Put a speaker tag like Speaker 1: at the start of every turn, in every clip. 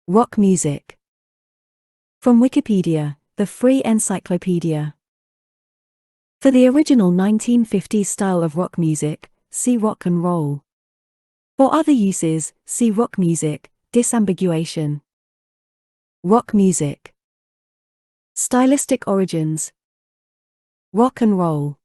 Speaker 1: Rock music. From Wikipedia, the free encyclopedia. For the original 1950s style of rock music, see rock and roll. For other uses, see rock music, disambiguation. Rock music. Stylistic origins. Rock and roll.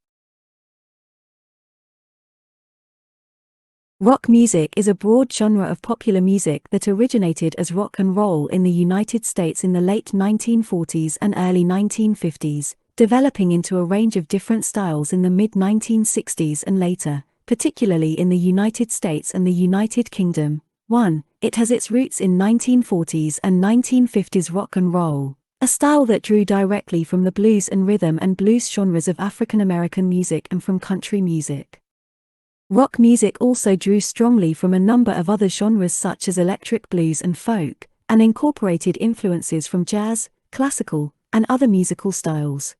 Speaker 1: Rock music is a broad genre of popular music that originated as rock and roll in the United States in the late 1940s and early 1950s, developing into a range of different styles in the mid-1960s and later, particularly in the United States and the United Kingdom. 1. It has its roots in 1940s and 1950s rock and roll, a style that drew directly from the blues and rhythm and blues genres of African American music and from country music. Rock music also drew strongly from a number of other genres such as electric blues and folk, and incorporated influences from jazz, classical, and other musical styles.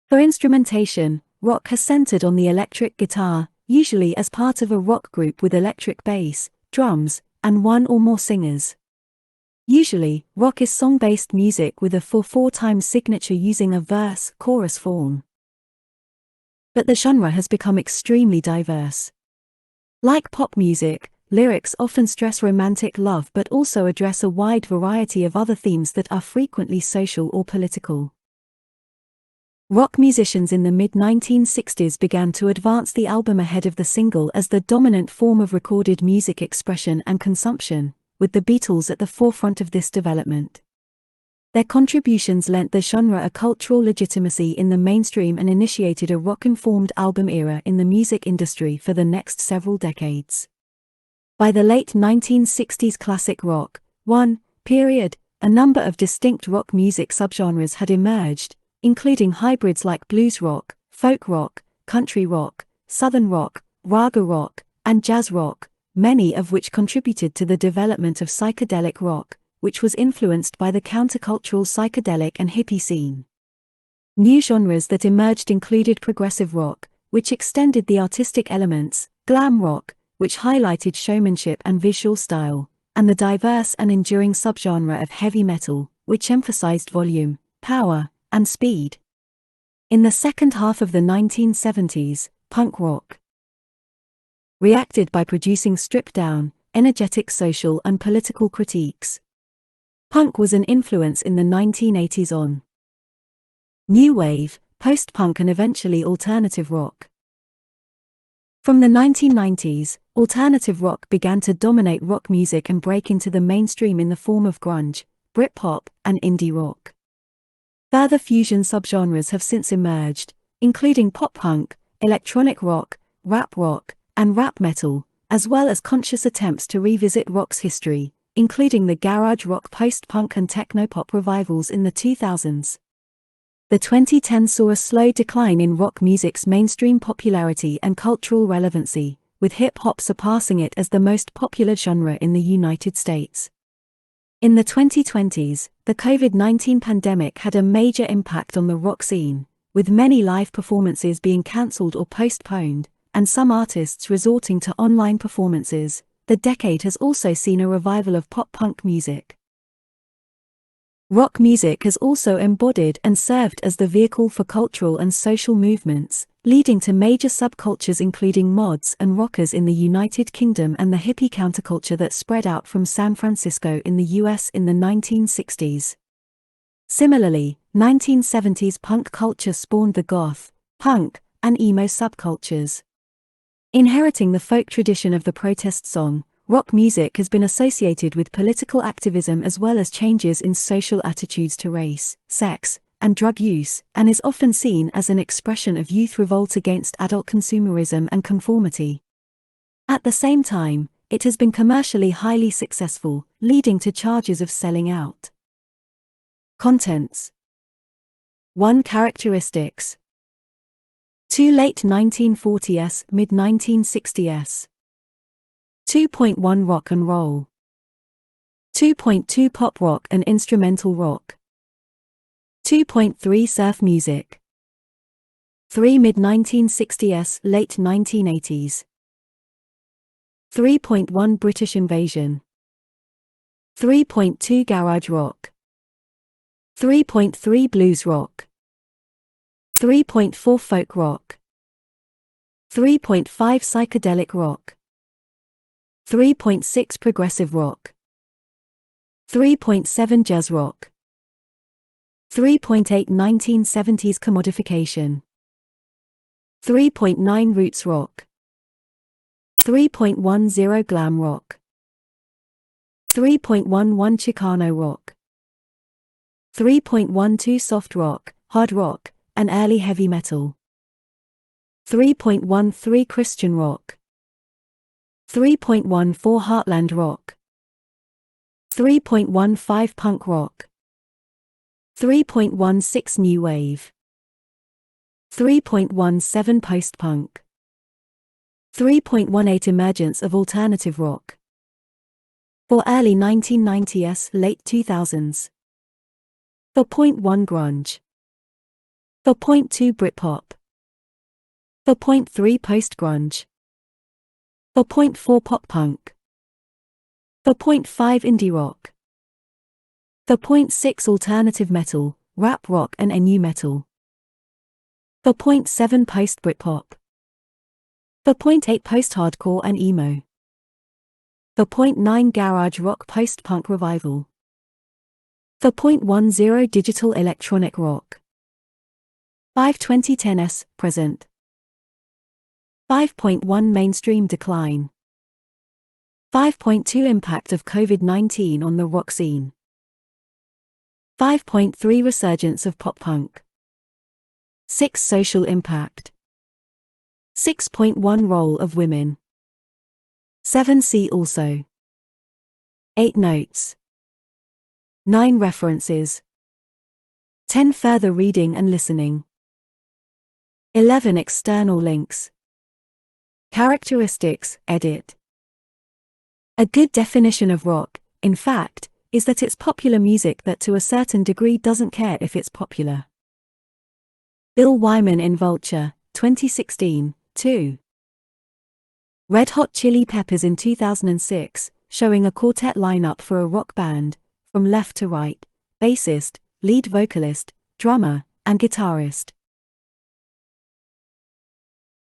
Speaker 1: For instrumentation, rock has centered on the electric guitar, usually as part of a rock group with electric bass, drums, and one or more singers. Usually, rock is song-based music with a 4/4 signature using a verse-chorus form. But the genre has become extremely diverse. Like pop music, lyrics often stress romantic love but also address a wide variety of other themes that are frequently social or political. Rock musicians in the mid-1960s began to advance the album ahead of the single as the dominant form of recorded music expression and consumption, with the Beatles at the forefront of this development. Their contributions lent the genre a cultural legitimacy in the mainstream and initiated a rock-informed album era in the music industry for the next several decades. By the late 1960s classic rock, period, a number of distinct rock music subgenres had emerged, including hybrids like blues rock, folk rock, country rock, southern rock, raga rock, and jazz rock, many of which contributed to the development of psychedelic rock, which was influenced by the countercultural psychedelic and hippie scene. New genres that emerged included progressive rock, which extended the artistic elements, glam rock, which highlighted showmanship and visual style, and the diverse and enduring subgenre of heavy metal, which emphasized volume, power, and speed. In the second half of the 1970s, punk rock reacted by producing stripped-down, energetic social and political critiques. Punk was an influence in the 1980s on new wave, post-punk and eventually alternative rock. From the 1990s, alternative rock began to dominate rock music and break into the mainstream in the form of grunge, Britpop, and indie rock. Further fusion subgenres have since emerged, including pop-punk, electronic rock, and rap metal, as well as conscious attempts to revisit rock's history, including the garage rock post-punk and techno-pop revivals in the 2000s. The 2010s saw a slow decline in rock music's mainstream popularity and cultural relevancy, with hip-hop surpassing it as the most popular genre in the United States. In the 2020s, the COVID-19 pandemic had a major impact on the rock scene, with many live performances being cancelled or postponed, and some artists resorting to online performances. The decade has also seen a revival of pop-punk music. Rock music has also embodied and served as the vehicle for cultural and social movements, leading to major subcultures including mods and rockers in the United Kingdom and the hippie counterculture that spread out from San Francisco in the US in the 1960s. Similarly, 1970s punk culture spawned the goth, punk, and emo subcultures. Inheriting the folk tradition of the protest song, rock music has been associated with political activism as well as changes in social attitudes to race, sex, and drug use, and is often seen as an expression of youth revolt against adult consumerism and conformity. At the same time, it has been commercially highly successful, leading to charges of selling out. Contents. 1. Characteristics. 2. Late 1940s, mid-1960s. 2.1 Rock and roll. 2.2 Pop rock and instrumental rock. 2.3 Surf music. 3. Mid-1960s, late 1980s. 3.1 British invasion. 3.2 garage rock, 3.3 blues rock, 3.4 folk rock, 3.5 psychedelic rock, 3.6 progressive rock, 3.7 jazz rock, 3.8 1970s commodification, 3.9 roots rock, 3.10 glam rock, 3.11 Chicano rock, 3.12 soft rock, hard rock, and early heavy metal, 3.13 Christian rock, 3.14 heartland rock, 3.15 punk rock, 3.16 new wave, 3.17 post-punk, 3.18 emergence of alternative rock, for early 1990s, late 2000s, 4.1 grunge, 4.2 Britpop, 4.3 post-grunge, 4.4 pop-punk, 4.5 indie rock, 4.6 alternative metal, rap rock and nu metal, 4.7 post-Britpop, 4.8 post-hardcore and emo, 4.9 garage rock post-punk revival, 4.10 digital electronic rock, 5 2010s, present, 5.1 mainstream decline, 5.2 impact of COVID-19 on the rock scene, 5.3 resurgence of pop-punk, 6 social impact, 6.1 role of women, 7 see also, 8 notes, 9 references, 10 further reading and listening, 11 external links. Characteristics, edit. A good definition of rock, in fact, is that it's popular music that to a certain degree doesn't care if it's popular. Bill Wyman in Vulture, 2016, 2. Red Hot Chili Peppers in 2006, showing a quartet lineup for a rock band, from left to right, bassist, lead vocalist, drummer, and guitarist.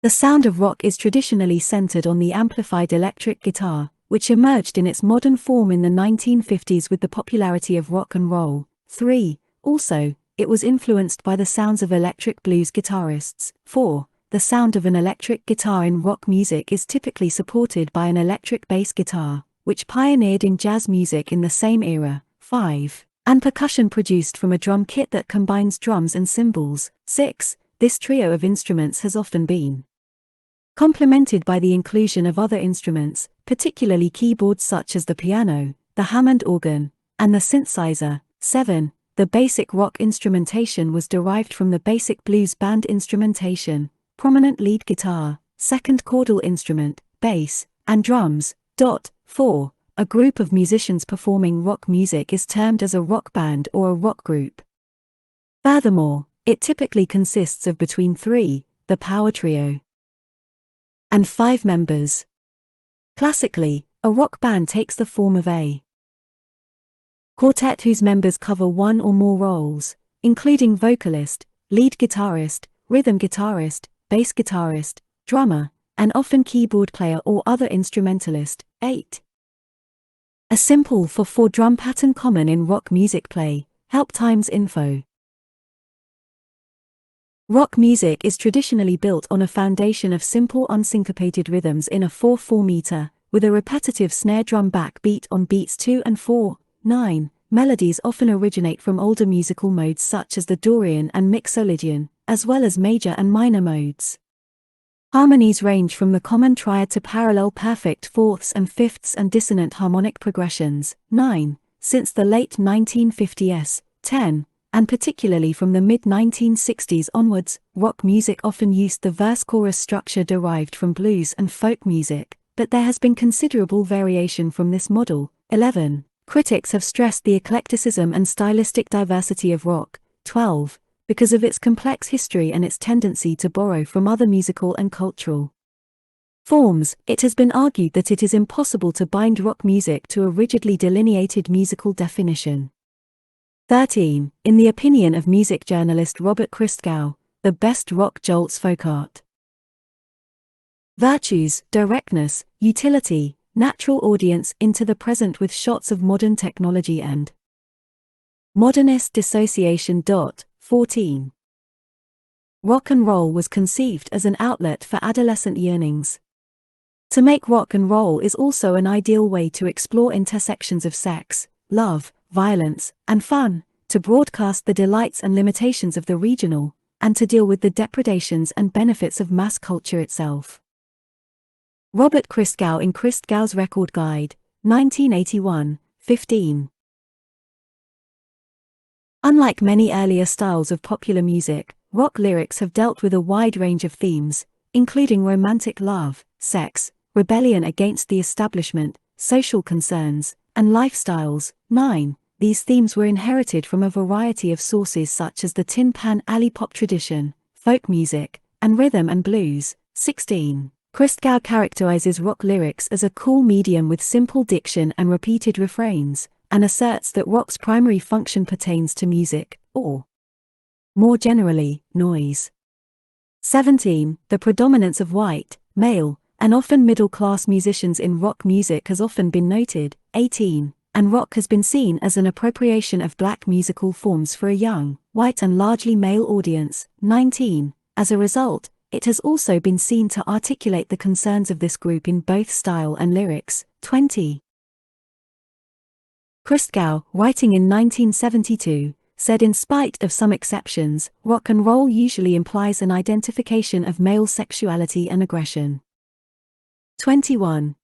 Speaker 1: The sound of rock is traditionally centered on the amplified electric guitar, which emerged in its modern form in the 1950s with the popularity of rock and roll. 3. Also, it was influenced by the sounds of electric blues guitarists. 4. The sound of an electric guitar in rock music is typically supported by an electric bass guitar, which pioneered in jazz music in the same era. 5. And percussion produced from a drum kit that combines drums and cymbals. 6. This trio of instruments has often been complemented by the inclusion of other instruments, particularly keyboards such as the piano, the Hammond organ, and the synthesizer. 7. The basic rock instrumentation was derived from the basic blues band instrumentation, prominent lead guitar, second chordal instrument, bass, and drums. 4. A group of musicians performing rock music is termed as a rock band or a rock group. Furthermore, it typically consists of between 3, the power trio, and 5 members. Classically, a rock band takes the form of a quartet whose members cover one or more roles, including vocalist, lead guitarist, rhythm guitarist, bass guitarist, drummer, and often keyboard player or other instrumentalist. 8. A simple 4/4 drum pattern common in rock music play. Help Times Info. Rock music is traditionally built on a foundation of simple unsyncopated rhythms in a 4/4 meter, with a repetitive snare drum backbeat on beats 2 and 4. 9. Melodies often originate from older musical modes such as the Dorian and Mixolydian, as well as major and minor modes. Harmonies range from the common triad to parallel perfect fourths and fifths and dissonant harmonic progressions. 9. Since the late 1950s, 10. And particularly from the mid-1960s onwards, rock music often used the verse-chorus structure derived from blues and folk music, but there has been considerable variation from this model. 11. Critics have stressed the eclecticism and stylistic diversity of rock. 12. Because of its complex history and its tendency to borrow from other musical and cultural Forms. It has been argued that it is impossible to bind rock music to a rigidly delineated musical definition. 13. In the opinion of music journalist Robert Christgau, the best rock jolts folk art. Virtues: directness, utility, natural audience into the present with shots of modern technology and modernist dissociation. 14. Rock and roll was conceived as an outlet for adolescent yearnings. To make rock and roll is also an ideal way to explore intersections of sex, love, violence, and fun, to broadcast the delights and limitations of the regional, and to deal with the depredations and benefits of mass culture itself. Robert Christgau in Christgau's Record Guide, 1981, 15. Unlike many earlier styles of popular music, rock lyrics have dealt with a wide range of themes, including romantic love, sex, rebellion against the establishment, social concerns, and lifestyles. 9. These themes were inherited from a variety of sources such as the Tin Pan Alley pop tradition, folk music, and rhythm and blues. 16. Christgau characterizes rock lyrics as a cool medium with simple diction and repeated refrains, and asserts that rock's primary function pertains to music, or, more generally, noise. 17. The predominance of white, male, and often middle-class musicians in rock music has often been noted. 18. And rock has been seen as an appropriation of black musical forms for a young, white and largely male audience. 19. As a result, it has also been seen to articulate the concerns of this group in both style and lyrics. 20. Christgau, writing in 1972, said in spite of some exceptions, rock and roll usually implies an identification of male sexuality and aggression. 21.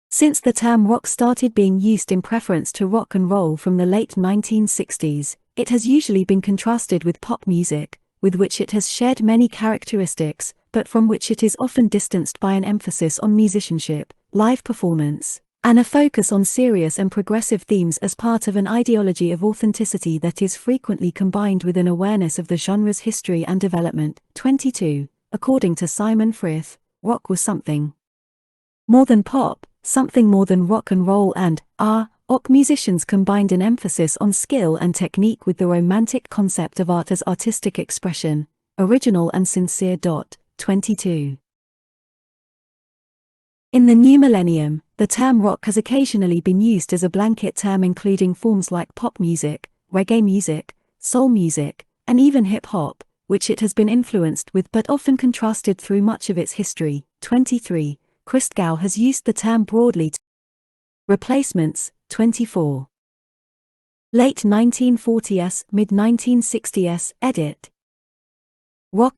Speaker 1: Since the term rock started being used in preference to rock and roll from the late 1960s, it has usually been contrasted with pop music, with which it has shared many characteristics, but from which it is often distanced by an emphasis on musicianship, live performance, and a focus on serious and progressive themes as part of an ideology of authenticity that is frequently combined with an awareness of the genre's history and development. 22. According to Simon Frith, rock was something more than pop, something more than rock and roll, and rock musicians combined an emphasis on skill and technique with the romantic concept of art as artistic expression, original and sincere. 22. In the new millennium, the term rock has occasionally been used as a blanket term including forms like pop music, reggae music, soul music, and even hip-hop, which it has been influenced with but often contrasted through much of its history. 23. Christgau has used the term broadly to replacements. 24. Late 1940s, mid-1960s, edit. Rock